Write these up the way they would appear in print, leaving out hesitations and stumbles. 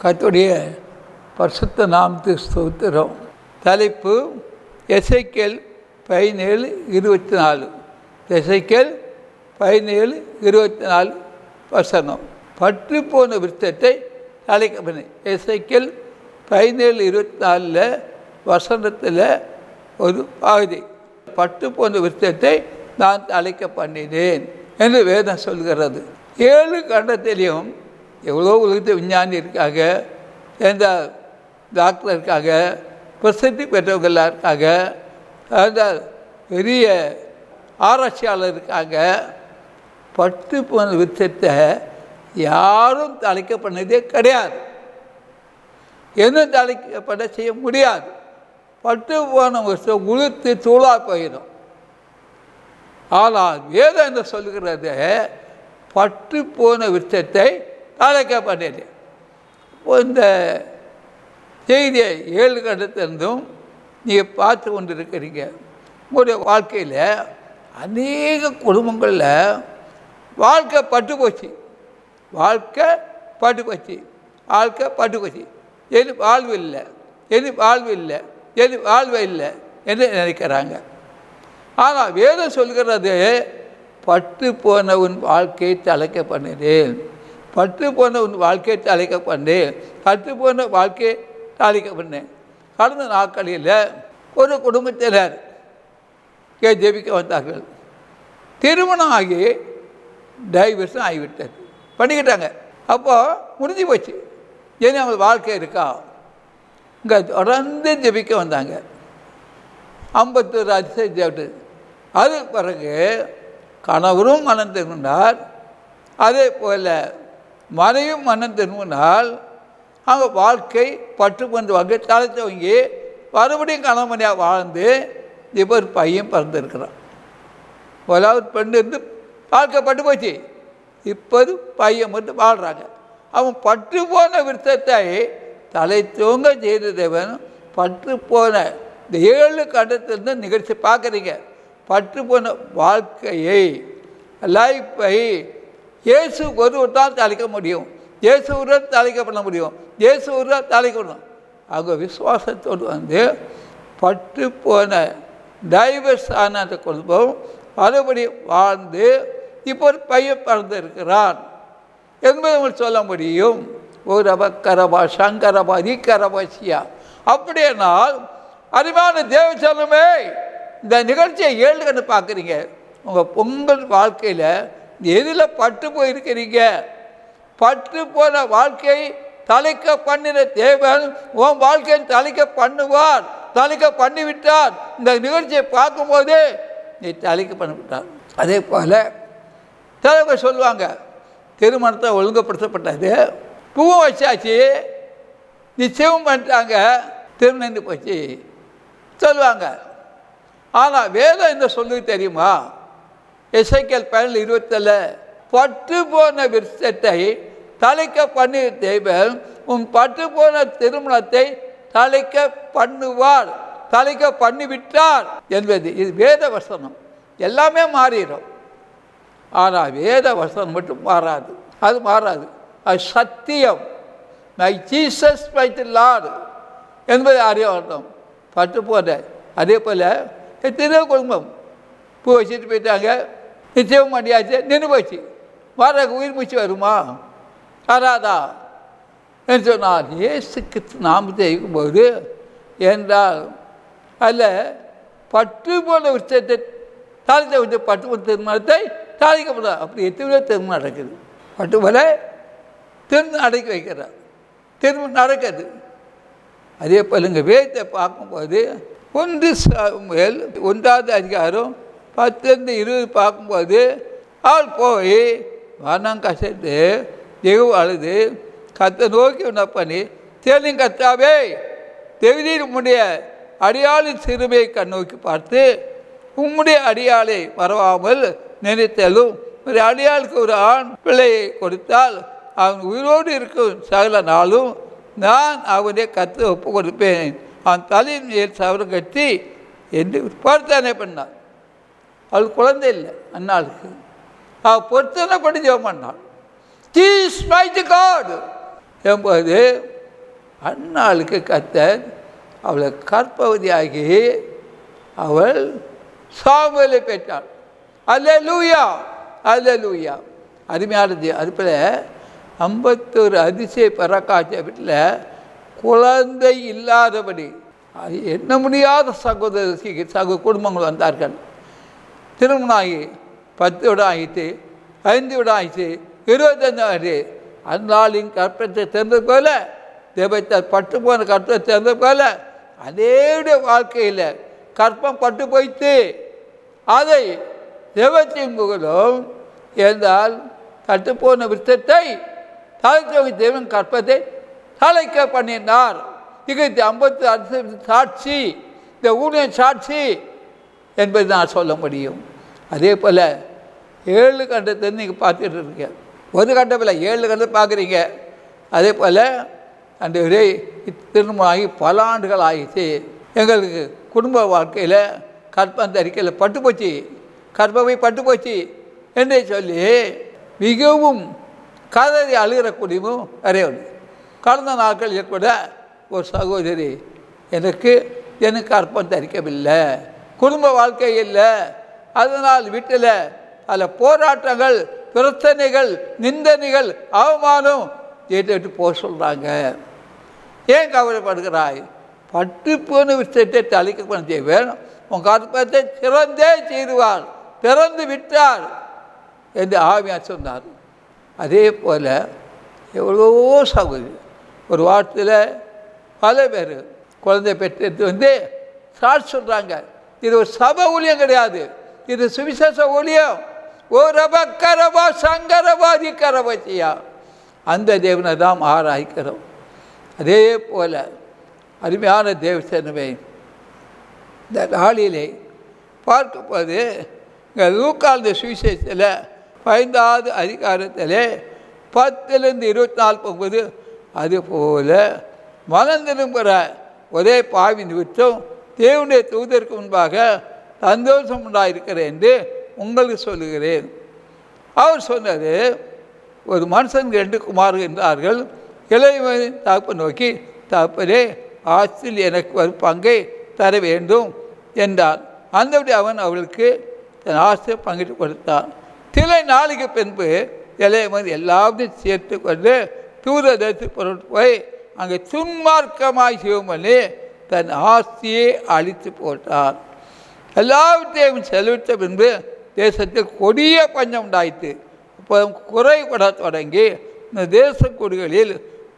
கர்த்தருடைய பரிசுத்த நாமத்துக்கு ஸ்தோத்திரம். தலைப்பு எசேக்கியேல் 17:24. எசேக்கியேல் 17:24 வசனம். பற்று போன விருத்தத்தை தலைக்க பண்ணி. எசேக்கியேல் 17:24 வசனத்தில் ஒரு பகுதி. பட்டு போன விருத்தத்தை நான் தலைக்க பண்ணினேன் என்று வேதம் சொல்கிறது. 7 கண்டத்திலையும் எவ்வளோ உலகத்து விஞ்ஞானி இருக்காங்க, எந்த டாக்டர் இருக்காங்க, பிரசித்தி பெற்றவர்களாக இருக்காங்க, அந்த பெரிய ஆராய்ச்சியாளர் இருக்காங்க. பட்டு போன விருத்தத்தை யாரும் தலைக்க பண்ணதே கிடையாது. என்ன தலைக்கப்பட செய்ய முடியாது. பட்டு போன வருஷம் உளுத்து தூளாக போயிடும். ஆனால் வேதம் என்ன சொல்லுகிறது, பட்டு போன விருத்தத்தை தலைக்க பண்ணது. இந்த செய்தியை 7 கண்டத்திலிருந்தும் நீங்கள் பார்த்து கொண்டு இருக்கிறீங்க. உங்களுடைய வாழ்க்கையில் அநேக குடும்பங்களில் வாழ்க்கை பட்டு போச்சு, வாழ்க்கை பட்டு போச்சு, வாழ்க்கை பட்டு போச்சு. எது வாழ்வு இல்லை, எது வாழ்வு இல்லை, எது வாழ்வு இல்லை என்று நினைக்கிறாங்க. ஆனால் வேதம் சொல்கிறது, பட்டு போன உன் வாழ்க்கையை தலைக்க பண்ணினேன், பட்டு போன உன் வாழ்க்கையை தலைக்க பண்ணேன், பட்டு போன வாழ்க்கையை தலைக்க பண்ணேன். கடந்த நாட்களில் ஒரு குடும்பத்தினர் ஜெபிக்க வந்தார்கள். திருமணம் ஆகி டைவர்ஸும் ஆகிவிட்டது, பண்ணிக்கிட்டாங்க. அப்போது முடிஞ்சு போச்சு. ஏன்னா அவங்க வாழ்க்கை இருக்கா? இங்கே தொடர்ந்து ஜெபிக்க வந்தாங்க. 51 அதிசயம் ஜெபிட்டு அதுக்கு பிறகு கணவரும் மனம் திரும்பினார், அதே போல் மனையும் மனம் திரும்பினால் அவங்க வாழ்க்கை பட்டு கொண்டு வாங்க தலைத்தவங்க மறுபடியும் கணவனையாக வாழ்ந்து இப்போ ஒரு பையன் பிறந்திருக்கிறான். முதலாவது பெண்ணு இருந்து வாழ்க்கை பட்டு போச்சு, இப்போது பையன் மட்டும் வாழ்கிறாங்க. அவன் பட்டு போன விருத்தத்தை தலை தூங்க செய்த தேவன். பட்டு போன இந்த 7 கண்டத்திலிருந்து நிகழ்ச்சி பார்க்குறீங்க. பட்டு போன வாழ்க்கையை, லைஃப்பை இயேசு ஒருவர் தான் தலைக்க முடியும், இயேசு ஒருவர் தலைக்க பண்ண முடியும், இயேசு ஒருவர் தலைக்கணும். அவங்க விசுவாசத்தோடு வந்து பட்டு போன டைவர்ஸ் ஆன அந்த குடும்பம் மறுபடி வாழ்ந்து இப்போ ஒரு பையன் பிறந்திருக்கிறான் என்பதை உங்களுக்கு சொல்ல முடியும். ஒரு கரபா சங்கரபா ரிகரபாசியா. அப்படியானால் அறிவான தேவச்சனமே, இந்த நிகழ்ச்சியை 7 கண்டு பார்க்குறீங்க. உங்கள் வாழ்க்கையில் எதில் பட்டு போயிருக்கிறீங்க? பட்டு போன வாழ்க்கை தலைக்க பண்ணின தேவன் உன் வாழ்க்கையை தலைக்க பண்ணுவார், தலைக்க பண்ணிவிட்டார். இந்த நிகழ்ச்சியை பார்க்கும்போது நீ தலைக்க பண்ணிவிட்டார். அதே போல் தலைவர் சொல்லுவாங்க, திருமணத்தை ஒழுங்குபடுத்தப்பட்டது, பூவும் வச்சாச்சு, நிச்சயமும் பண்ணிட்டாங்க, திருமணம் போச்சு சொல்லுவாங்க. ஆனால் வேதம் என்ன சொல்லு தெரியுமா? எசேக்கியேல் 17:27 பட்டு போன விருத்தத்தை தலைக்க பண்ணி தேவன் உன் பட்டு போன திருமணத்தை தலைக்க பண்ணுவார், தலைக்க பண்ணிவிட்டார் என்பது இது வேத வசனம். எல்லாமே மாறிடும். ஆனால் வேத வசனம் மட்டும் மாறாது, அது மாறாது, அது சத்தியம். மை ஜீசஸ் மைட் லார்ட் என்பதை அறிய வேண்டும். பட்டு போன அதே போல் எத்தனையோ குடும்பம் பூ வச்சுட்டு போயிட்டாங்க, நிச்சயம் பண்ணியாச்சு, நின்று போச்சு. வர உயிர் மூச்சு வருமா? வராதா என்று சொன்னால் இயேசுக்கு நாமத்தை இருக்கும்போது என்றால் அதில் பட்டு போன விஷயத்தை தாளித்த வந்து பட்டு போன திருமணத்தை தாளிக்கப்படாது. அப்படி எத்தனையோ திருமணம் நடக்குது. பட்டு போல திருமணம் அடக்கி வைக்கிறார், திருமணம் நடக்குது. அதே போல் இங்கே வேதத்தை பார்க்கும்போது 1 சாமுவேல் 1ஆவது அதிகாரம் 10-20 பார்க்கும்போது அவள் போய் வனம் கசைத்து எகு அழுது கத்தை நோக்கி உன்ன பண்ணி தேனின் கத்தாவே தேவரீர் உம்முடைய அடியாளின் சிறுமையை கண்ணோக்கி பார்த்து உம்முடைய அடியாளை பரவாமல் நினைத்தலும் ஒரு அடியாளுக்கு ஒரு ஆண் பிள்ளையை கொடுத்தால் அவன் உயிரோடு இருக்கும் சகல நாளும் நான் அவனை கற்று ஒப்பு கொடுப்பேன், அவன் தலையின் மேல் சவரம் கட்டி என்று பொருத்தனை பண்ணான். அவளுக்கு குழந்தை இல்லை அண்ணாளுக்கு. அவள் பொருத்தனை பண்ணி ஜெபம் பண்ணாள். ஜீசஸ் மைட் காட் என்பது அந்நாளுக்கு கர்த்தர் அவளை கர்ப்பவதியாகி அவள் சாமுவேலை பெற்றாள். அல்லேலூயா, அல்லேலூயா. அருமையானது. அதுபோல் 51 அதிசய பராக்காட்சிய வீட்டில் குழந்தை இல்லாதபடி எண்ண முடியாத குடும்பங்கள் வந்தார்கள். திருமணம் ஆகி 10 விட ஆகிட்டு, 5 விட ஆகிட்டு, 25 ஆகிட்டு. அந்நாளின் கற்பத்தை திறந்தது போல, தேவத்தால் பட்டு போன கற்பத்தை திறந்தது போல அதேடைய வாழ்க்கையில் கற்பம் பட்டு போய்த்து அதை தேவத்தின் புகழும் என்றால் கட்டுப்போன விருத்தத்தை தலைத்தவங்க தேவன் கற்பத்தை தலைக்க பண்ணினார். இது 50 சாட்சி, இந்த ஊழியம் சாட்சி என்பது நான் சொல்ல முடியும். அதே போல் 7 கண்டத்தை நீங்கள் பார்த்துட்டு இருக்கீங்க. ஒரு கண்டத்தில் 7 கண்டத்தை பார்க்குறீங்க. அதே போல் அந்த திருமணம் ஆகி பல ஆண்டுகள் ஆகிடுச்சு. எங்களுக்கு குடும்ப வாழ்க்கையில் கற்பம் தரிக்கையில் பட்டு போச்சு, கற்பவை பட்டு போச்சு என்று சொல்லி மிகவும் கதறி அழுகிற குடிமும் நிறைய உண்டு. கடந்த நாட்களில் கூட ஒரு சகோதரி எனக்கு கற்பம் தரிக்கவில்லை, குடும்ப வாழ்க்கை இல்லை, அதனால் வீட்டில் பல போராட்டங்கள், பிரச்சனைகள், நிந்தனைகள், அவமானம் ஏற்று போக சொல்கிறாங்க. ஏன் கவலைப்படுகிறாய்? பட்டு போன விஷயத்தை தலைக்க பண்ண தேவன் உன் கற்பத்தை திறந்தே செய்வார், திறந்து விட்டார் என்று ஆவியார் சொன்னார். அதே போல் எவ்வளோ சகோதரி ஒரு வாரத்தில் பல பேர் குழந்தை பெற்று சாட்சி சொல்கிறாங்க. இது ஒரு சபை ஊழியம் கிடையாது, இது சுவிசேஷ ஊழியம். ஓ ரபக்கரபா சங்கரபாதி கரபச்சியா, அந்த தேவனை தான் ஆராய்க்கிறோம். அதே போல் அருமையான தேவசனமே இந்த நாளிலே பார்க்கும்போது இங்கே லூக்கால் சுவிசேஷத்தில் 5வது அதிகாரத்தில் 10-24 போகும்போது அதுபோல் மனம் திரும்புகிற ஒரே பாவி நிமித்தம் தேவனுடைய தூதருக்கு முன்பாக சந்தோஷம் உண்டாயிருக்கிறேன் என்று உங்களுக்கு சொல்லுகிறேன். அவர் சொன்னது, ஒரு மனுஷன் 2 குமார்கள் இருந்தார்கள். இளையவன் தகப்பை நோக்கி, தகப்பனே ஆஸ்தியில் எனக்கு ஒரு பங்கை தர வேண்டும் என்றான். அந்தபடி அவன் அவளுக்கு தன் ஆஸ்தியை பங்கிட்டு கொடுத்தான். சில நாளைக்கு பின்பு இளையவன் எல்லாத்தையும் சேர்த்து கொண்டு தூரதேசத்து பொருட்டு போய் அங்கே துன்மார்க்கமாய் செய்வோம் பண்ணி தன் ஆஸ்தியை அழித்து போட்டான். எல்லாவற்றையும் செலவிட்ட பின்பு தேசத்தில் கொடிய பஞ்சம் உண்டாயிற்று. இப்போ குறைபட தொடங்கி இந்த தேச கொடிகளில்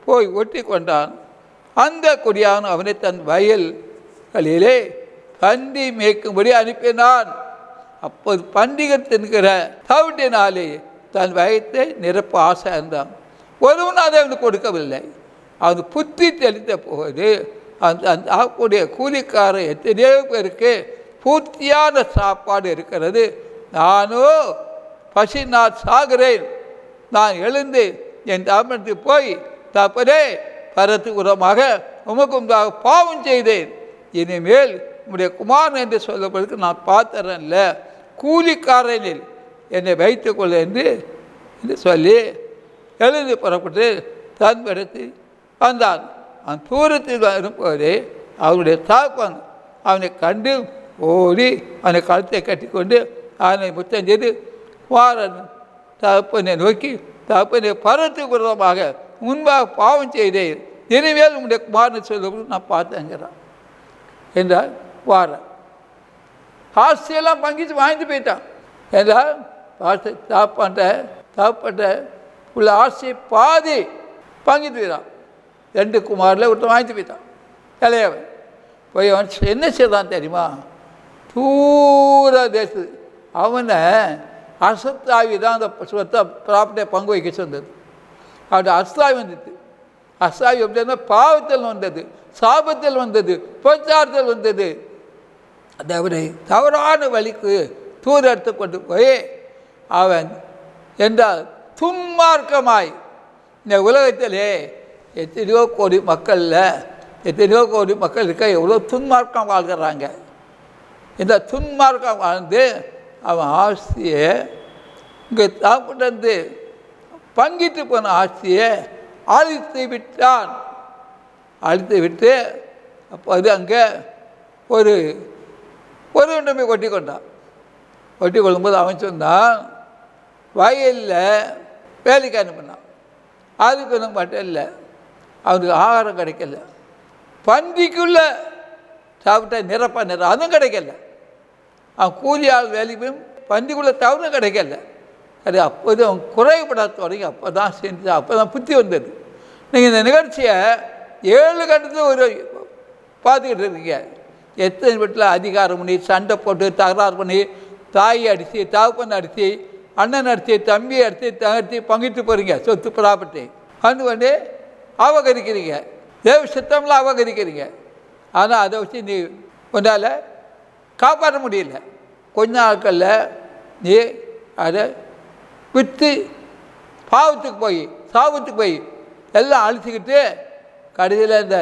போய் ஒட்டி கொண்டான். அந்த கொடியான அவனை தன் வயல்களிலே பன்றி மேய்க்கும்படி அனுப்பினான். அப்போது பண்டிகை தின்கிற தவிட்டினாலே தன் வயத்தை நிரப்ப ஆசை இருந்தான். ஒருவன் அதை அவனுக்கு கொடுக்கவில்லை. அவன் புத்தி தெளித்த போது அந்த ஆக்கூடிய கூலிக்கார எத்தனையோ பேருக்கு பூர்த்தியான சாப்பாடு இருக்கிறது, நானோ பசி நான் சாகிறேன், நான் எழுந்து என் தாமரத்துக்கு போய் தப்பதே பரத்து உரமாக உமக்கு உண்டாக பாவம் செய்தேன், இனிமேல் உம்முடைய குமாரன் என்று சொல்லப்படுறதுக்கு நான் பாத்திரன்ல, கூலிக்காரனில் என்னை வைத்துக்கொள்ள என்று சொல்லி எழுந்து புறப்பட்டு தன் இடத்தில் வந்தான். அவன் தூரத்தில் வரும்போது அவனுடைய தாப்பன் அவனை கண்டு ஓடி அவனை கழுத்தை கட்டி கொண்டு அவனை முத்தம் செய்து குமாரன் தகப்பனை நோக்கி, தகப்பனை பரத்து விரோதமாக முன்பாக பாவம் செய்தேன், இனிமேல் உங்களுடைய குமாரன் சொல்ல நான் பார்த்தேங்கிறான் என்றால் குமாரன் ஆசையெல்லாம் பங்கிட்டு வாங்கிட்டு போயிட்டான். என்றால் தாப்பட்ட உள்ள ஆசையை பாதி பங்கிட்டு போயிட்டான். 2 குமாரில் ஒருத்தன் வாங்கிட்டு போயிட்டான். இளையவன் போய் அவன் என்ன செய்தான் தெரியுமா? தூர தேசத்து அவனை அசத்தாவி தான் அந்த சொத்தை ப்ராப்பர்ட்டியை பங்கு வைக்க சொன்னது. அவருடைய அஸ்தாவி வந்துட்டு, அஸ்தாவி அப்படின்னா பாவத்தில் வந்தது, சாபத்தில் வந்தது, பிரச்சாரத்தில் வந்தது. அது அவனை தவறான வழிக்கு தூர எடுத்து கொண்டு போய் அவன் என்றால் துன்மார்க்கமாய் இந்த உலகத்திலே எத்தனையோ கோடி மக்கள் இருக்க எவ்வளோ துன்மார்க்கம் வாழ்கிறாங்க. இந்த துன்மார்க்கம் வாழ்ந்து அவன் ஆஸ்தியை இங்கே சாப்பிட்டு பங்கிட்டு போன ஆஸ்தியை அழித்து விட்டான். அழுத்தி விட்டு அப்போ அது அங்கே ஒரு ஒன்றுமே கொட்டி கொண்டான். கொட்டி கொள்ளும்போது அவன் சொன்னான், வயலில் வேலைக்கு அனுப்பினான். அதுக்கு ஒன்றும் மட்டும் இல்லை, அவனுக்கு ஆகாரம் கிடைக்கல. பன்றிக்குள்ளே சாப்பிட்டா நிறம் அதுவும் கிடைக்கல. அவன் கூலி ஆள் வேலைக்கு பன்றிக்குள்ளே தவறும் கிடைக்கல. அது அப்போது அவன் குறைபட தொடங்கி அப்போ தான் செஞ்சு அப்போ தான் புத்தி வந்தது. நீங்கள் இந்த நிகழ்ச்சியை 7 கட்டத்தில் ஒரு பார்த்துக்கிட்டு இருக்கீங்க. எத்தனை வீட்டில் அதிகாரம் பண்ணி சண்டை போட்டு தகராறு பண்ணி தாயை அடித்து தகப்பனை அடித்து அண்ணன் அடித்து தம்பியை அடித்து தகர்த்தி பங்கிட்டு போகிறீங்க. சொத்து ப்ராப்பர்ட்டி வந்து வந்து அபகரிக்கிறீங்க. தேவ சித்தம்லாம் அபகரிக்கிறீங்க. ஆனால் அதை வச்சு நீ உன்னால் காப்பாற்ற முடியல. கொஞ்ச நாட்களில் நீ அதை விற்று பாவத்துக்கு போய் சாபத்துக்கு போய் எல்லாம் அழிச்சிக்கிட்டு கடைசியில் இந்த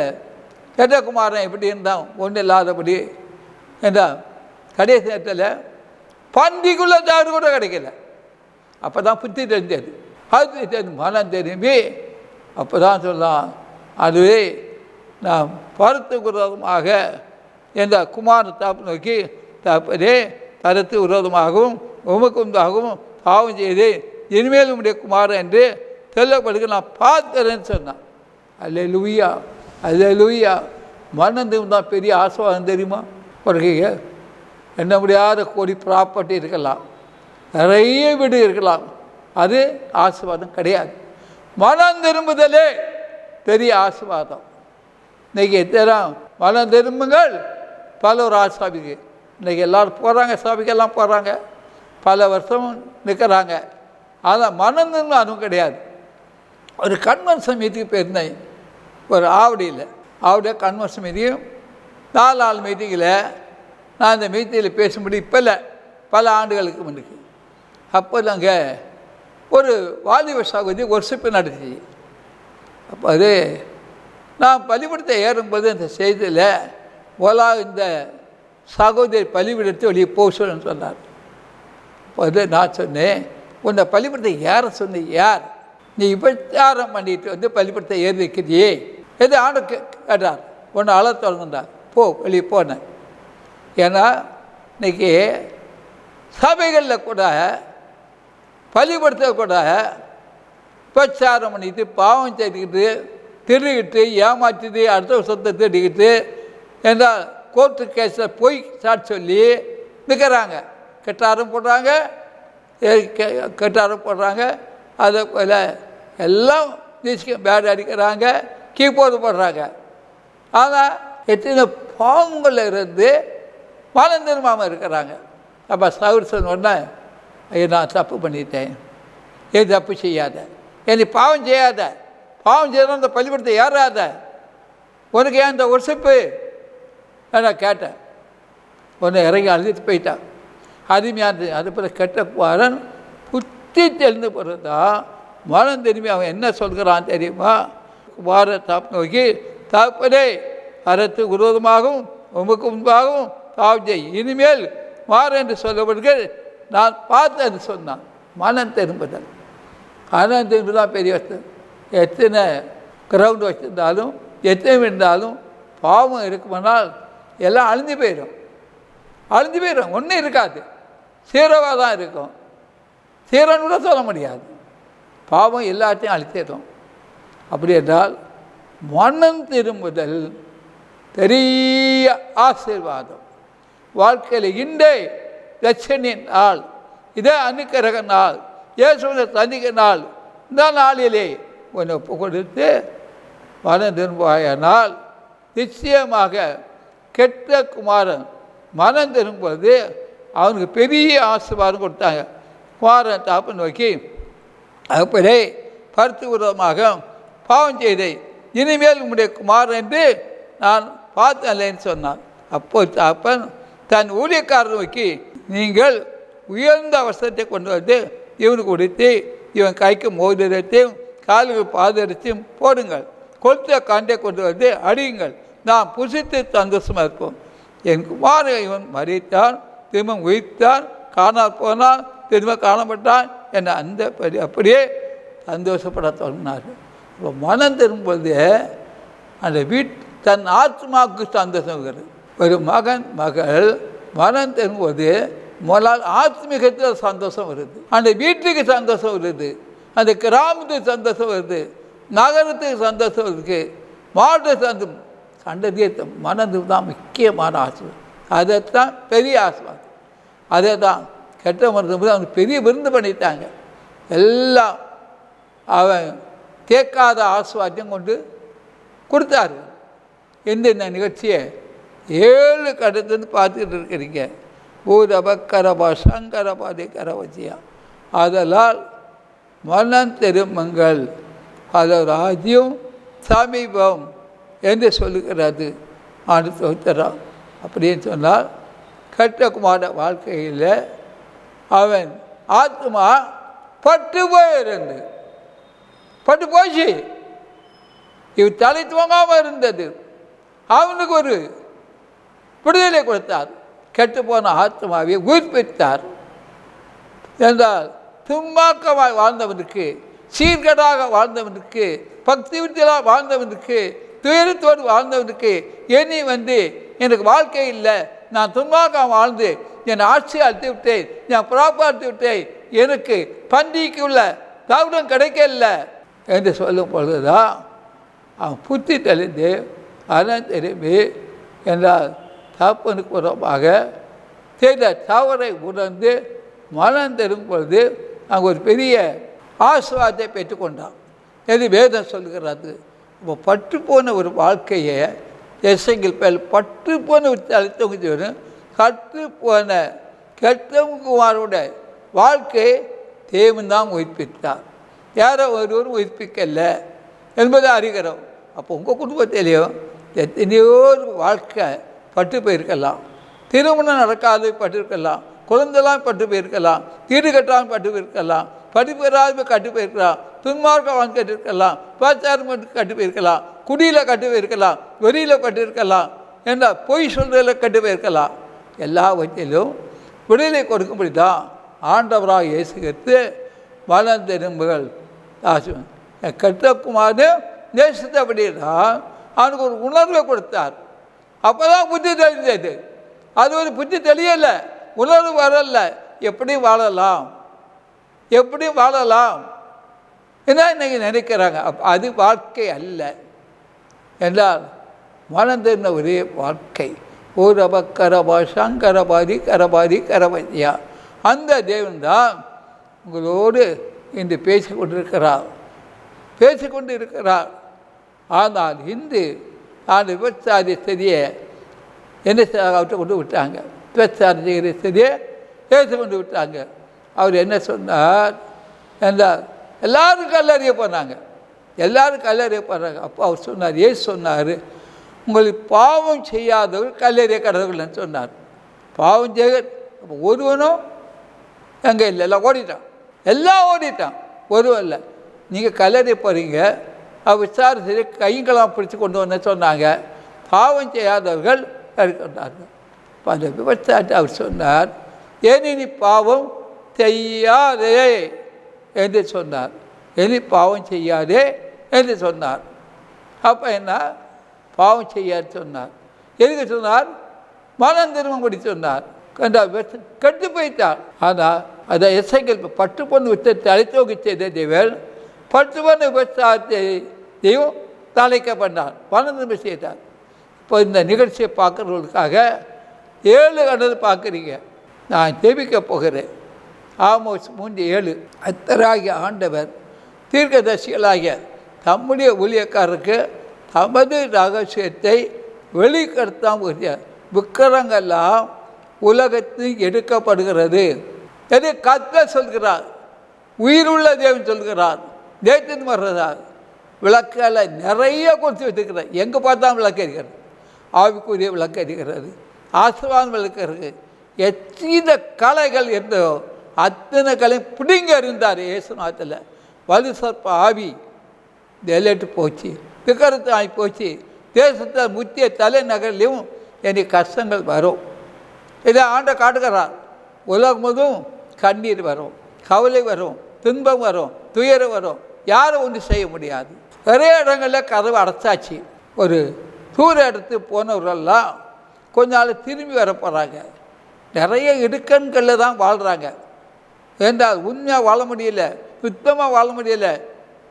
கெட்டகுமாரன் எப்படி இருந்தான் ஒன்றும் இல்லாதபடி என்றால் கடைசி நேரத்தில் பன்றிக்குள்ளே தவறு கூட கிடைக்கல. அப்போ தான் புத்தி தெரிஞ்சது. அது தெரிஞ்சு மனம் திரும்பி அப்போ தான் சொல்லலாம், அதுவே நாம் பரத்துக்கு விரோதமாக என்ற குமார தாப்பு நோக்கி தாப்பதே பரத்து விரோதமாகவும் உமக்குந்தாகவும் பாவம் செய்து இனிமேல் உடைய குமாரன் என்று சொல்லப்படுக நான் பார்க்கிறேன்னு சொன்னான். அல்லேலூயா அல்லேலூயா. மனம் தான் பெரிய ஆசீர்வாதம் தெரியுமா? ஒரு என்ன முடியாத கோடி ப்ராப்பர்ட்டி இருக்கலாம், நிறைய வீடு இருக்கலாம், அது ஆசீர்வாதம் கிடையாது. மனம் திரும்புதலே பெரிய ஆசீர்வாதம். இன்றைக்கி எத்தனை மனம் திரும்புங்கள் பல ஒரு ஆசாபிக்கு. இன்றைக்கி எல்லோரும் போகிறாங்க, சாபிக்கெல்லாம் போகிறாங்க, பல வருஷம் நிற்கிறாங்க. ஆனால் மனம் திரும்ப அதுவும் கிடையாது. ஒரு கன்வென்ஷன் மீட்டிங் போயிருந்தேன், ஒரு ஆவடியில் கன்வென்ஷன் மீட்டிங் 4 நாள் மீட்டிங்கில் நான் இந்த மீட்டிங்கில் பேசும்படி இப்போ இல்லை, பல ஆண்டுகளுக்கு முன்னுக்கு. அப்போ அங்கே ஒரு வாலிப சகோதரி ஒர்ஷிப்பு நடந்துச்சு. அப்போ அது நான் பலிபீடத்தை ஏறும்போது இந்த செய்தியில் இந்த சகோதரி பலிபீடத்தை வெளியே போக சொல்லுன்னு சொன்னார். அப்போ அது நான் சொன்னேன், உன்னை பலிபீடத்தை ஏற சொன்ன யார்? நீ விபச்சாரம் பண்ணிட்டு வந்து பலிபீடத்தை ஏறி வைக்கிறியே எது ஆண்டு கேட்டார். ஒன்று அழ தொடர்ந்தார், போ வெளியே போனேன். ஏன்னா இன்றைக்கி சபைகளில் கூட பலிபீடத்தை கூட விபச்சாரம் பண்ணிட்டு பாவம் செய்துக்கிட்டு திருடிக்கிட்டு ஏமாற்றிட்டு அடுத்த சொத்தை திருடிக்கிட்டு என்றால் கோர்ட்டு கேஸில் போய் சாட்சி சொல்லி நிற்கிறாங்க. கெட்டாரம் போடுறாங்க, அதை போல் எல்லாம் பேட் அடிக்கிறாங்க, கீபோர்டு போடுறாங்க. ஆனால் எத்தனை பாவங்களில் இருந்து மனம் திரும்பாமல் இருக்கிறாங்க. அப்போ சவுர் சொன்னோடனே, ஐயோ நான் தப்பு பண்ணிட்டேன், ஏன் தப்பு செய்யாத, நீ பாவம் செய்யாத, பாவம் செய்யணும் அந்த பள்ளிக்கூடத்தை ஏறாத, உனக்கு ஏன் இந்த ஒர்ஷிப்பு நான் கேட்டேன். உன்னை இறங்கி அழுதிட்டு போயிட்டான். அருமையானது. அது போல் கெட்ட குமாரன் புத்தி தெரிந்து போகிறதான் மனம் திரும்பி அவன் என்ன சொல்கிறான் தெரியுமா? குமார தாப்பு நோக்கி தாப்பதே அறத்து விரோதமாகவும் உமக்கு முன்பாகவும் பாவம் செய், இனிமேல் மாறு என்று சொல்லப்படுகிற நான் பார்த்தேன்னு சொன்னான். மனம் திரும்புதல். மனம் திரும்பி தான் பெரிய வசதி. எத்தனை கிரவுண்டு வச்சுருந்தாலும் எத்தனை இருந்தாலும் பாவம் இருக்குமானால் எல்லாம் அழிஞ்சு போயிடும். ஒன்றும் இருக்காது, சீரவாக தான் இருக்கும். சீரன்னு கூட சொல்ல முடியாது. பாவம் எல்லாத்தையும் அழிச்சிடும். அப்படி என்றால் மனம் திரும்புதல் பெரிய ஆசீர்வாதம். வாழ்க்கையில் இன்றை லட்சணின் நாள், இதே அனுக்கிரக நாள், இயேசுவை சந்திக்க நாள். இந்த நாளிலே உன்னை ஒப்பு கொடுத்து மனம் திரும்புவாயானால் நிச்சயமாக கெட்ட குமாரன் மனம் திரும்புவது அவனுக்கு பெரிய ஆசீர்வாதம் கொடுத்தாங்க. குமாரன் தாப்பு நோக்கி அப்படியே பருத்து விரோதமாக பாவம் செய்தேன், இனிமேல் உம்முடைய குமாரன் என்று நான் பார்த்தேன்னு சொன்னான். அப்போது தாப்பன் தன் ஊழியக்காரர் நோக்கி, நீங்கள் உயர்ந்த அவசரத்தை கொண்டு வந்து இவனுக்கு கொடுத்து இவன் கைக்கு மோதிரத்தையும் காலுக்கு பாதரத்தையும் போடுங்கள், கொளுத்த காண்டை கொண்டு வந்து அடியுங்கள், நாம் புசித்து சந்தோஷமாக இருப்போம். என் குமாரன் இவன் மறித்தான், திரும்ப உயிர்த்தான், காணால் போனால் திரும்ப காணப்பட்டான் என்ற அந்த அப்படியே சந்தோஷப்பட சொன்னார். இப்போ மனம் திரும்பும்போது அந்த தன் ஆத்மாவுக்கு சந்தோஷம் வருகிறது. ஒரு மகள் மனம் தரும்போது முதலால் ஆத்மீகத்தில் சந்தோஷம் வருது, அந்த வீட்டுக்கு சந்தோஷம் வருது, அந்த கிராமத்துக்கு சந்தோஷம் வருது, நகரத்துக்கு சந்தோஷம் இருக்குது, மாவட்ட சந்ததியை மனது தான் முக்கியமான ஆசீர்வாதம். அதைத்தான் பெரிய ஆசீர்வாதம். அதை தான் கெட்ட மருந்து அவனுக்கு பெரிய விருந்து பண்ணிட்டாங்க. எல்லாம் அவன் கேட்காத ஆசீர்வாதம் கொண்டு கொடுத்தாரு. இந்த நிகழ்ச்சியை 7 கட்டத்துலேருந்து பார்த்துக்கிட்டு இருக்கிறீங்க. பூரப கரபா சங்கரபாதி கரவச்சியா. அதனால் மனம் திரும்புங்கள், அது ராஜ்யம் சமீபம் என்று சொல்லுகிறது ஆண்டு. அப்படின்னு சொன்னால் கட்டகுமார வாழ்க்கையில் அவன் ஆத்மா பட்டு போயிருந்து பட்டு போச்சு. இவ் தலை துவங்காமல் இருந்தது. அவனுக்கு ஒரு விடுதலை கொடுத்தார். கெட்டுப்போன ஆத்மாவை உயிர்ப்பித்தார். என்றால் துன்மாக்கமாக வாழ்ந்தவனுக்கு, சீர்கேடாக வாழ்ந்தவனுக்கு, பக்தி வித்தியாக வாழ்ந்தவனுக்கு, துயரத்தோடு வாழ்ந்தவனுக்கு இனி எனக்கு வாழ்க்கை இல்லை, நான் துன்மாக்கம் வாழ்ந்து என் ஆட்சியை அழுத்தி விட்டேன், நான் புறாப்பாடுத்து விட்டேன், எனக்கு பண்டிகைக்கு உள்ள தவிரம் கிடைக்கல என்று சொல்லும் பொழுதுதான் அவன் புத்தி தெளிந்து அரண் திரும்பி என்றால் தப்பனுக்கு புறமாக செய்த தவறை உணர்ந்து மனம் திரும்பும் பொழுது அங்கே ஒரு பெரிய ஆசீர்வாதத்தை பெற்றுக்கொண்டான். எது வேதம் சொல்கிறது. இப்போ பட்டு போன ஒரு வாழ்க்கையை எஸ்ஐங்கள் பேர் பட்டு போன ஒரு தலைத்தவங்க வரும். கற்று போன கெட்டவங்குமாரோட வாழ்க்கை தேவன் தான் உயிர்ப்பித்தார், யாரோ ஒருவரும் உயிர்ப்பிக்கலை என்பதை அறிகிறோம். அப்போ உங்கள் குடும்பத்திலேயும் எத்தனையோ வாழ்க்கை பட்டு போயிருக்கலாம், திருமணம் நடக்காது பட்டிருக்கலாம், குழந்தைலாம் பட்டு போயிருக்கலாம், வீடு கட்டாமல் பட்டு போயிருக்கலாம், படிப்பு பெறாத கட்டு போயிருக்கலாம், துன்மார்க்க வாழ்க்கை கட்டிருக்கலாம், பாச்சாரம் கட்டு போயிருக்கலாம், குடியில் கட்டு போயிருக்கலாம், வெளியில் பட்டிருக்கலாம், என்ன பொய் சொல்றதில் கட்டு போயிருக்கலாம். எல்லாவற்றிலும் விடுதலை கொடுக்கும்படி தான் ஆண்டவராக இயேசு கிறிஸ்து மனம் திரும்புகள் கட்டகுமார் நேசித்தபடி தான் அவனுக்கு ஒரு உணர்வை கொடுத்தார். அப்போ தான் புத்தி தெளிந்தது. அது ஒரு புத்தி தெரியலை, உணர்வு வரல. எப்படி வாழலாம், எப்படி வாழலாம் என்ன இன்னைக்கு நினைக்கிறாங்க. அது வாழ்க்கை அல்ல என்றால் மனம் தெரிந்த ஒரே வாழ்க்கை. ஊரப கரபா சங்கரபாதி கரபாதி கரபதியா. அந்த தேவன் தான் உங்களோடு இன்று பேசிக்கொண்டிருக்கிறார். ஆனால் இன்று அந்த விபச்சாரி ஸ்திதியை என்ன அவர்கிட்ட கொண்டு விட்டாங்க. விபச்சாரம் செய்கிற ஸ்திதியை பேசி கொண்டு விட்டாங்க. அவர் என்ன சொன்னார் என்றால் எல்லாரும் கல்லறிய போனாங்க, எல்லாரும் கல்லறிய போனாங்க. அப்போ அவர் சொன்னார், ஏசு சொன்னார், உங்களுக்கு பாவம் செய்யாதவர் கல்லறிய கடவுள்னு சொன்னார். பாவம் செய்ய ஒருவனும் எங்கே இல்லை, எல்லாம் ஓடிட்டான், எல்லாம் ஓடிட்டான், ஒருவன் இல்லை. நீங்கள் கல்லறிய போகிறீங்க, அவர் விசாரிச்சு கைங்கெல்லாம் பிடிச்சி கொண்டு வந்து சொன்னாங்க. பாவம் செய்யாதவர்கள் கொண்டார்கள். இப்போ அந்த விபச்சாரத்தை அவர் சொன்னார், ஏன் நீ பாவம் செய்யாதே என்று சொன்னார். இனி பாவம் செய்யாதே என்று சொன்னார். அப்போ என்ன, பாவம் செய்யாது சொன்னார். எதுக்கு சொன்னார்? மனம் திரும்பும்படி சொன்னார். கெட்டு போயிட்டார். ஆனால் அதை எஸ்ஐகள் பட்டு பொண்ணு விட்டு அழைத்தோக்கி செய்த தேவன் பட்டு பொண்ணு விவசாயத்தையும் தலைக்கப்பட்டார், மனம் திரும்ப செய்தார். இப்போ இந்த நிகழ்ச்சியை பார்க்குறவர்களுக்காக 7 கண்டது பார்க்குறீங்க. நான் ஜெபிக்க போகிறேன். ஆமோஸ் 3:7. அத்தராகிய ஆண்டவர் தீர்க்கதரிசிகளாகிய தம்முடைய ஊழியக்காரருக்கு தமது ரகசியத்தை வெளிப்படுத்தாமல் விக்கிரங்கெல்லாம் உலகத்தில் எடுக்கப்படுகிறது என்று கர்த்தர் சொல்கிறார். உயிருள்ள தேவன் சொல்கிறார். தேவத்தின் வர்றதார் விளக்கால் நிறைய கொடுத்து வச்சுருக்கிறார். எங்கே பார்த்தாலும் விளக்கு இருக்கிறது, ஆவிக்குரிய விளக்கு இருக்கிறது, ஆசீர்வாதம் விளக்கு இருக்குது. எத்தனை கலைகள் இருந்தோ அத்தனை கலையும் பிடிங்க இருந்தார் இயேசுநாத்தில். வலு சர்ப்ப ஆவி வெளியிட்டு போச்சு, விக்கிரத்து ஆகி போச்சு. தேசத்தை முத்திய தலைநகர்லையும் எனக்கு கஷ்டங்கள் வரும். இதை ஆண்ட காட்டுகிறார். உலகம் முழுவதும் கண்ணீர் வரும், கவலை வரும், துன்பம் வரும், துயரம் வரும். யாரும் ஒன்றும் செய்ய முடியாது. நிறைய இடங்களில் கதவு அடைச்சாச்சு. ஒரு தூர இடத்துக்கு போனவர்கள்லாம் கொஞ்ச நாள் திரும்பி வர போகிறாங்க. நிறைய இடுக்கண்களில் தான் வாழ்கிறாங்க. என்றால் உண்மையாக வாழ முடியல, சுத்தமாக வாழ முடியல,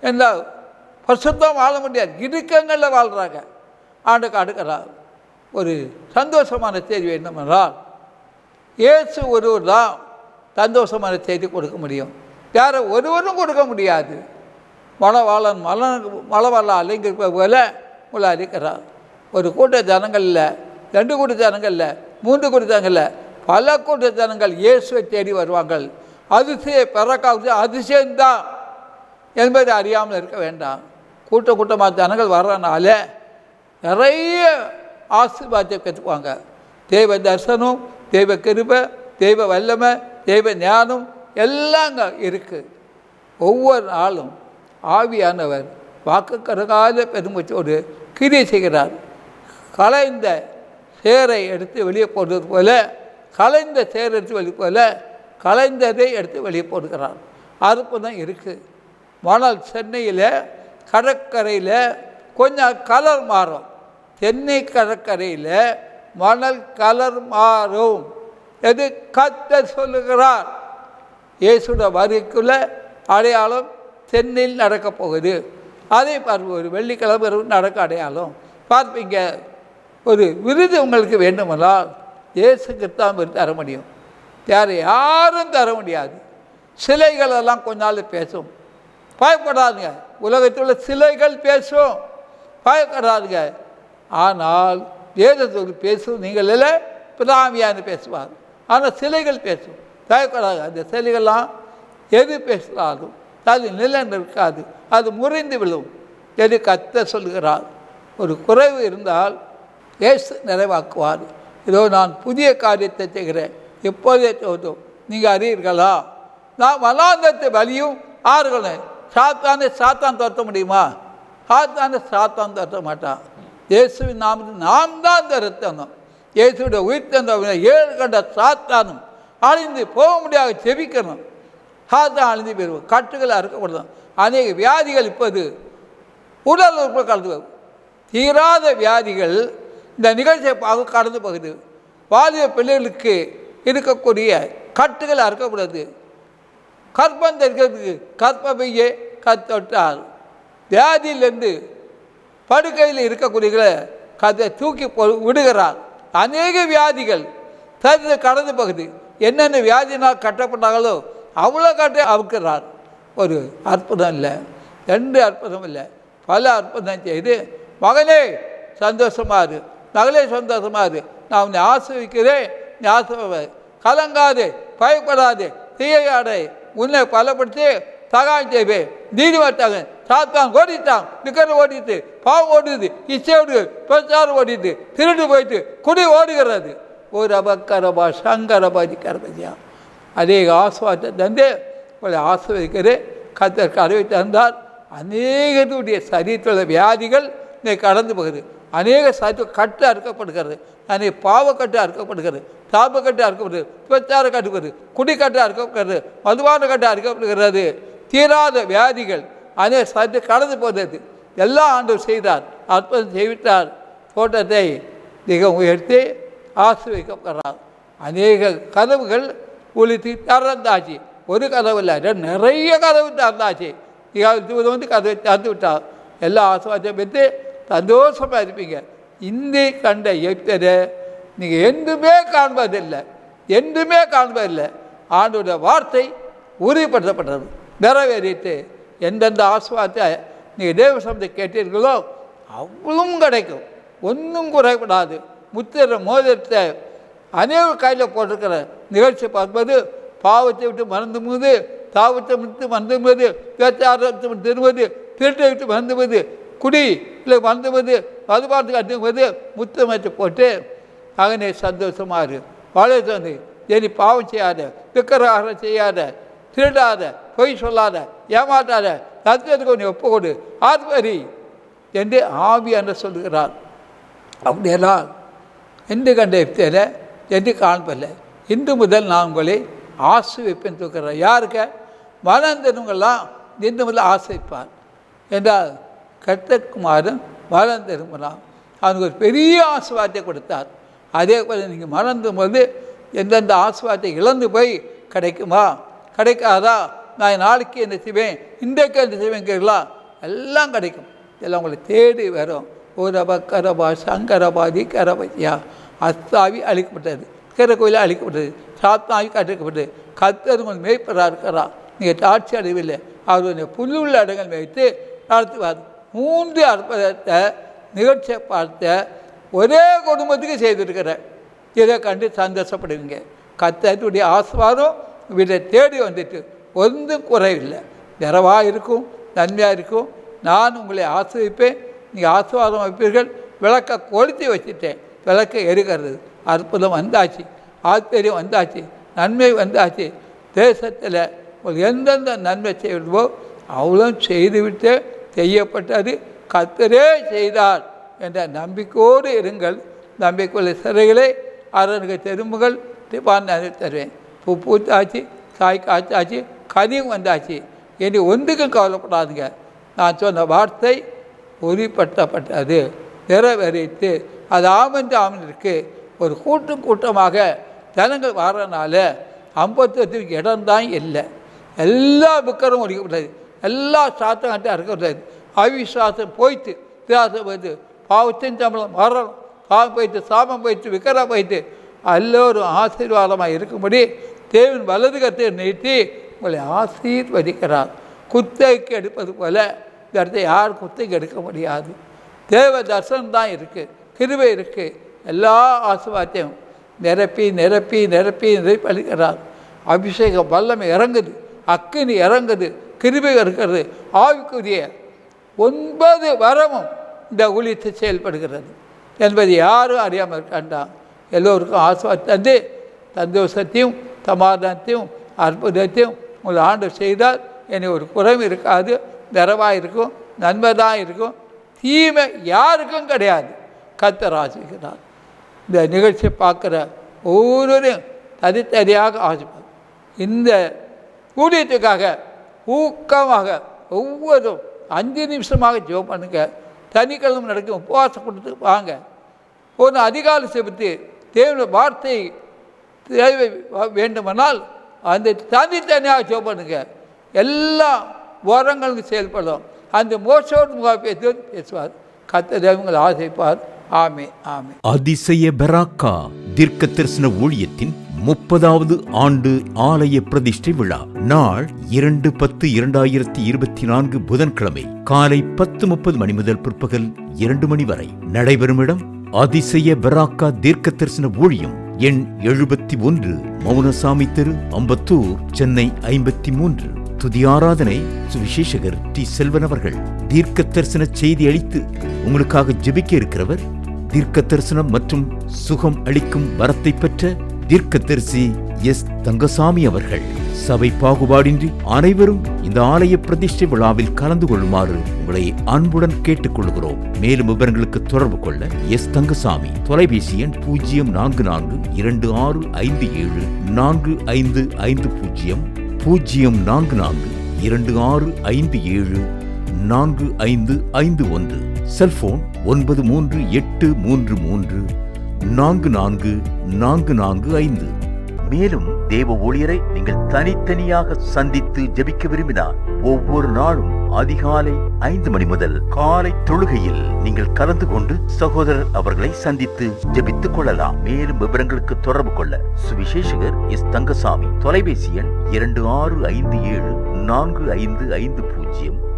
என்றால் பசுத்தமாக வாழ முடியாது, இடுக்கங்களில் வாழ்கிறாங்க. ஆண்டுக்கு அடுக்கிறார். ஒரு சந்தோஷமான செய்தி வேண்டுமென்றால் இயேசு ஒருவர் தான் சந்தோஷமான செய்தி கொடுக்க முடியும். யாரை ஒருவரும் கொடுக்க முடியாது. மலவாளன் மலவாள அலைங்கிற போல உங்களை அழைக்கிறார். ஒரு கூட்ட ஜனங்களில், 2 கூட்ட ஜனங்களில், 3 கூட்ட ஜனங்களில், பல கூட்ட ஜனங்கள் இயேசுவை தேடி வருவாங்கள். அதிசய பிறக்காவது அதிசயம்தான் என்பதை அறியாமல் இருக்க வேண்டாம். கூட்டமாக ஜனங்கள் வர்றதுனால நிறைய ஆசீர்வாதத்தை பெற்றுக்குவாங்க. தெய்வ தரிசனம், தெய்வ கிருபை, தெய்வ வல்லமை, தெய்வ ஞானம் எல்லாம் அங்கே இருக்குது. ஒவ்வொரு நாளும் ஆவியானவர் வாக்கு கரகால பெருமூச்சோடு கிரியை செய்கிறார். கலைந்த சேரை எடுத்து வெளியே போடுறது போல, கலைந்த சேரை எடுத்து வெளியே போல கலைந்ததை எடுத்து வெளியே போடுகிறார். அற்புதம் இருக்குது. மணல் சென்னையில் கடற்கரையில் கொஞ்சம் கலர் மாறும். சென்னை கடற்கரையில் மணல் கலர் மாறும். எது கர்த்தர் சொல்லுகிறார். இயேசுட வருகைக்குள்ள அடையாளம் சென்னையில் நடக்கப் போகுது. அதே பார்ப்போம். ஒரு வெள்ளிக்கிழமை நடக்க அடையாளம் பார்ப்பீங்க. ஒரு விருது உங்களுக்கு வேண்டுமென்றால் இயேசுக்கு தான் தர முடியும். வேறு யாரும் தர முடியாது. சிலைகளெல்லாம் கொஞ்ச நாள் பேசும், பயப்படாதுங்க. உலகத்தில் உள்ள சிலைகள் பேசும், பயப்படாதுங்க. ஆனால் வேதத்தோடு பேசும் நீங்கள் இல்லை, பிதாமியான்னு பேசுவார். ஆனால் சிலைகள் பேசும், பயப்படாது. அந்த சிலைகள்லாம் எது பேசினாலும் அது நிலம் இருக்காது, அது முறிந்து விழும். எது கர்த்தர் சொல்லுகிறார். ஒரு குறைவு இருந்தால் இயேசு நிறைவாக்குவார். இதோ நான் புதிய காரியத்தை செய்கிறேன், எப்போதே தோன்றும், நீங்கள் அறியீர்களா? நான் வனாந்தரத்தை வலியும் ஆறுகளேன். சாத்தான் துரத்த முடியுமா? சாத்தான் துரத்த மாட்டான். இயேசுவின் நாமத்தில் நாம் தான் துரத்தணும். இயேசுடைய உயிர் தந்த 7 கண்ட சாத்தானும் அழிந்து போக முடியாது. செபிக்கணும். சாத்தான் அழிந்து போயிடுவோம். கட்டுகளை அறுக்கப்படலாம். அநேக வியாதிகள் இப்போது உடல் உறுப்பு கடந்து போகும். தீராத வியாதிகள் இந்த நிகழ்ச்சியை கடந்து போகுது. வாலிப பிள்ளைகளுக்கு இருக்கக்கூடிய கட்டுகள் அறுக்கப்படுது. கற்பம் தெரிக்கிறதுக்கு கற்பப்பையே கத்தொட்டால் வியாதியிலிருந்து படுக்கையில் இருக்கக்கூடியவர்களை கதை தூக்கி விடுகிறார். அநேக வியாதிகள் தரித்து கடந்து போகுது. என்னென்ன வியாதினால் கட்டப்பட்டாங்களோ அவ்வளோ கட்டை அவுக்கிறார். ஒரு அற்புதம் இல்லை, 2 அற்புதம் இல்லை, பல அற்புதம் செய்து மகனே சந்தோஷமாக இரு, மகளே சந்தோஷமாக இரு, நான் உன்னை ஆசிர்வதிக்கிறேன், நீ ஆசிர்வாத, கலங்காதே, பயப்படாதே, தீயாடை, உன்னை பலப்படுத்தி சகாயம் செய்வேன். நீதிமன்றாங்க. சாத்தான் ஓடிட்டான், விக்கிரம் ஓடிட்டு, பாவம் ஓடுது, இச்சை ஓடுது, பிரச்சாரம் ஓடிட்டு, திருடு போயிட்டு, குடி ஓடுகிறது. ஒரு அபக்கரபா சங்கரபாதி கரபதியா அநேக ஆசுவாதத்தை தந்து உங்களை ஆசிர்வதிக்கிறேன். கர்த்தர் அறிவை தந்தார். அநேகருடைய சரீரத்தில் வியாதிகள் இன்னைக்கு கடந்து போகுது. அநேக சரீரத்தில் கட்டு அறுக்கப்படுகிறது, அநேக பாவக்கட்டு அறுக்கப்படுகிறது, தாபக்கட்டு அறுக்கப்படுது, பிரச்சார கட்டுப்படுது, குடிக்கட்டு அறுக்கப்படுகிறது, மதுபான கட்டு அறுக்கப்படுகிறது. தீராத வியாதிகள் அநேக சரீரத்தில் கடந்து போகிறது. எல்லாம் ஆண்டவர் செய்தார், அற்புதம் செய்வித்தார். தோட்டத்தை மிக உயர்த்தி ஆசிர்வதிக்கப்படுறார். அநேக கதவுகள் ஒழித்து திறந்தாச்சு. ஒரு கதவு இல்லை, நிறைய கதவு திறந்தாச்சு. வந்து கதவை திறந்து விட்டார். எல்லா ஆசிர்வாதத்தையும் பெற்று சந்தோஷமாக இருப்பீங்க. இந்தி கண்ட எத்தனை நீங்கள் என்றுமே காண்பதில்லை, என்றுமே காண்பதில்லை. ஆண்டோட வார்த்தை உறுதிப்படுத்தப்பட்டது, நிறைவேறிட்டு எந்தெந்த ஆசிர்வாதத்தை நீங்கள் தேவ சமத்தை கேட்டீர்களோ அவ்வளவும் கிடைக்கும், ஒன்றும் குறைபடாது. முத்திர மோதிரத்தை அநேக கையில் போட்டிருக்கிற நிகழ்ச்சி பார்ப்பது பாவத்தை விட்டு மறந்தும்போது, தாவத்தை விட்டு மறந்தும்போது, பேச்சாரத்தை விட்டு திரும்புவது, திருட்டை விட்டு மறந்துவது, குடி இல்லை மறந்துவது, மதுபானத்துக்கு அட்டும்போது முத்தமத்தை போட்டு அகனே சந்தோஷமாக இரு, வாழை தந்து இனி பாவம் செய்யாத, விக்கிரகாரம் செய்யாத, திருடாத, பொய் சொல்லாத, ஏமாற்றாத, தத்துவத்துக்கு கொஞ்சம் ஒப்பு கொடு, ஆத்மரி என்று ஆவியான சொல்லுகிறார். அப்படியெல்லாம் இன்று கண்ட எப்தியில் என்று காண்பதில்லை. இன்று முதல் நான் உங்களை ஆசிர்வதிப்பேன் தூக்குறேன். யாருக்க? மனந்திருவங்கள்லாம் இன்று முதல் ஆசிரிப்பார் என்றால் கர்த்தகுமாரன் மனம் திரும்பினான். அவனுக்கு ஒரு பெரிய ஆசீர்வாதத்தை கொடுத்தார். அதே போல் நீங்கள் மறந்தும் போது எந்தெந்த ஆசீர்வாதத்தை இழந்து போய் கிடைக்குமா கிடைக்காதா, நான் நாளைக்கு என்ன செய்வேன், இன்றைக்கு என்ன செய்வேங்கிறீங்களா, எல்லாம் கிடைக்கும். எல்லாம் உங்களை தேடி வரும். ஓரபா கரபா சங்கரபாதி கரபதியா. அஸ்தாவி அழிக்கப்பட்டது, கிற கோயிலாக அழிக்கப்பட்டது, சாத்தாவி கட்டிக்கப்பட்டது. கர்த்தர் உங்கள் மேய்ப்பராக இருக்கிறா, நீங்கள் தாட்சி அடையவில்லை. அவருடைய புல்லுள்ள இடங்கள் வைத்து நடத்துவார். 3 அற்புதத்தை நிகழ்ச்சியை பார்த்த ஒரே குடும்பத்துக்கு செய்திருக்கிறேன். இதை கண்டு சந்தோஷப்படுவீங்க. கர்த்தருடைய ஆசீர்வாதம் வீட்டை தேடி வந்துட்டு ஒன்றும் குறைவில்லை, நிறைவாக இருக்கும், நன்மையாக இருக்கும். நான் உங்களை ஆசிரிப்பேன், நீங்கள் ஆசீர்வாதம் வைப்பீர்கள். விளக்கை கொளுத்தி வச்சுட்டேன், விளக்கை எரிக்கிறது. அற்புதம் வந்தாச்சு, ஆச்சரியம் வந்தாச்சு, நன்மை வந்தாச்சு. தேசத்தில் உங்களுக்கு எந்தெந்த நன்மை செய்வதோ அவ்வளோ செய்துவிட்டு செய்யப்பட்டது கர்த்தரே செய்தார் என்ற நம்பிக்கையோடு இருங்கள். நம்பிக்கையுள்ள சிறைகளை அரணுக்கு திரும்புகள். தருவேன். பூ பூத்தாச்சு, காய் காய்ச்சாச்சு, கனியும் வந்தாச்சு. இனி ஒன்றுக்கும் கவலைப்படாதுங்க. நான் சொன்ன வார்த்தை உறுதிப்படுத்தப்பட்டது, நிறைவேறித்து. அது ஆமென்று ஆமென்று இருக்கு. ஒரு கூட்டமாக ஜனங்கள் வர்றதுனால 58 இடம்தான் இல்லை. எல்லா புக்கரும் ஒழிக்கப்பட்டது, எல்லா சாத்தம் அறுக்கப்பட்டது. அவிசுவாசம் போய்த்து, விசுவாசம் போய்த்து, பாவத்தின் சம்பளம் மரணம், பாவம் போய்த்து, சாபம் போய்த்து, விக்கிரம் போய்த்து, எல்லோரும் ஆசீர்வாதமாக இருக்கும்படி தேவன் வலது கத்தை நீட்டி உங்களை ஆசீர்வதிக்கிறார். குத்தைக்கு எடுப்பது போல இந்த இடத்தை யார் குத்தைக்கு எடுக்க முடியாது. தேவ தரிசனம் தான் இருக்குது, கிருபை இருக்குது. எல்லா ஆசீர்வாதத்தையும் நிரப்பி நிரப்பி நிரப்பி நிரப்பி அளிக்கிறார். அபிஷேகம் வல்லமை இறங்குது, அக்கினி இறங்குது, கிருபை இருக்கிறது. ஆவிக்குரிய 9 வரமும் இந்த ஊழியத்தை செயல்படுகிறது என்பதை யாரும் அறியாமல் இருக்காண்டாம். எல்லோருக்கும் ஆசீர்வாதம் தந்து சந்தோஷத்தையும் சமாதானத்தையும் அற்புதத்தையும் உங்கள் ஆண்டு செய்தால் என்னை ஒரு குறைவும் இருக்காது, நிறைவாக இருக்கும், நன்மை தான் இருக்கும், தீமை யாருக்கும் கிடையாது. கர்த்தர் ஆசீர்வதிக்கிறார். இந்த நிகழ்ச்சியை பார்க்குற ஒவ்வொருவரையும் தனித்தனியாக ஆசீர்வாதம். இந்த ஊழியத்துக்காக ஊக்கமாக ஒவ்வொருவரும் 5 நிமிஷமாக ஜெபம் பண்ணுங்க. சனிக்கிழமை நடக்கும் உபவாசம் கொடுத்து வாங்க. ஒரு அதிகாலை செலுத்தி தேவனுடைய வார்த்தை தேவை வேண்டுமானால் அந்த தனித்தனியாக ஜெபம் பண்ணுங்க. எல்லா வரங்களுக்கும் செயல்படும். அந்த மோசோடு முகாம் பேசுவார். கர்த்தர் தேவங்களை ஆசைப்பார். ஆமே ஆமே. அதிசய பெராக்கா தீர்க்க தரிசன ஊழியத்தின் 30வது ஆண்டு ஆலய பிரதிஷ்டை விழா நாள் 2/10/2024 புதன்கிழமை காலை 10:30 மணி முதல் பிற்பகல் 2 மணி வரை நடைபெறும் இடம் அதிசய பெராக்கா தீர்க்க தரிசன ஊழியம் எண் 71 மௌனசாமி தெரு, அம்பத்தூர், சென்னை 53. துதி ஆராதனை சுவிசேஷகர் டி. செல்வன் அவர்கள். தீர்க்க தரிசன செய்தி அளித்து உங்களுக்காக ஜெபிக்க இருக்கிறவர் தீர்க்க தரிசனம் மற்றும் சுகம் அளிக்கும் வரத்தை பெற்ற தீர்க்கதரிசி எஸ். தங்கசாமி அவர்கள். சபை பாகுபாடின்றி அனைவரும் இந்த ஆலய பிரதிஷ்டை விழாவில் கலந்து கொள்ளுமாறு உங்களை அன்புடன் கேட்டுக்கொள்கிறோம். மேலும் விவரங்களுக்கு தொடர்பு கொள்ள எஸ். தங்கசாமி. தொலைபேசி எண் 0444274550, 044426574551. செல்போன் 9383344445. மேலும் தேவ ஊழியரை நீங்கள் தனித்தனியாக சந்தித்து ஜெபிக்க விரும்பினார் ஒவ்வொரு நாளும் அதிகாலை 5 மணி முதல் காலை தொழுகையில் நீங்கள் கலந்து கொண்டு சகோதரர் அவர்களை சந்தித்து ஜெபித்துக் கொள்ளலாம். மேலும் விவரங்களுக்கு தொடர்பு கொள்ள சுவிசேஷகர் எஸ். தங்கசாமி. தொலைபேசி எண் 26574550,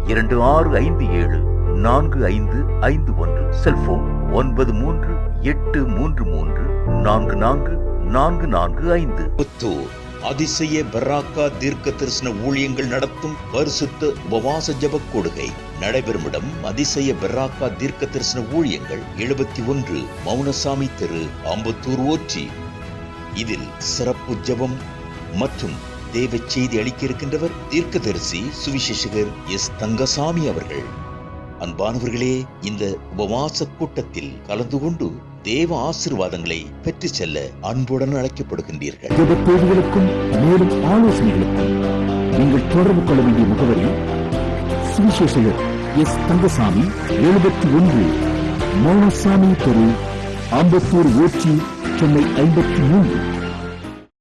26574551. செல்போன் 9383344445. புத்தூர் அதிசய பெராக்கா தீர்க்க தரிசன ஊழியங்கள் நடத்தும் பரிசுத்த உபவாச ஜெப கொடுகை நடைபெறும் இடம் அதிசய பெராக்கா தீர்க்க தரிசன ஊழியங்கள் 71 மௌனசாமி தெரு, அம்பத்தூர் ஓச்சி. இதில் சிறப்பு ஜெபம் மற்றும் தேவ செய்தி அளிக்க இருக்கின்றவர் தீர்க்கதரிசி சுவிசேஷகர் எஸ். தங்கசாமி அவர்கள். அன்பானவர்களே, இந்த உபவாச கூட்டத்தில் கலந்து கொண்டு தேவ ஆசீர்வாதங்களை பெற்று செல்ல அன்புடன் அழைக்கப்படுகின்றீர்கள். தேவைகளுக்கும் மேலும் ஆலோசனைகளுக்கும் நீங்கள் தொடர்பு கொள்ள வேண்டிய முகவரி சுவிசேஷகர் எஸ் தங்கசாமி, 71, மௌனசாமி தெரு, ஆம்பத்தூர் ஊர்ச்சி, சென்னை 53.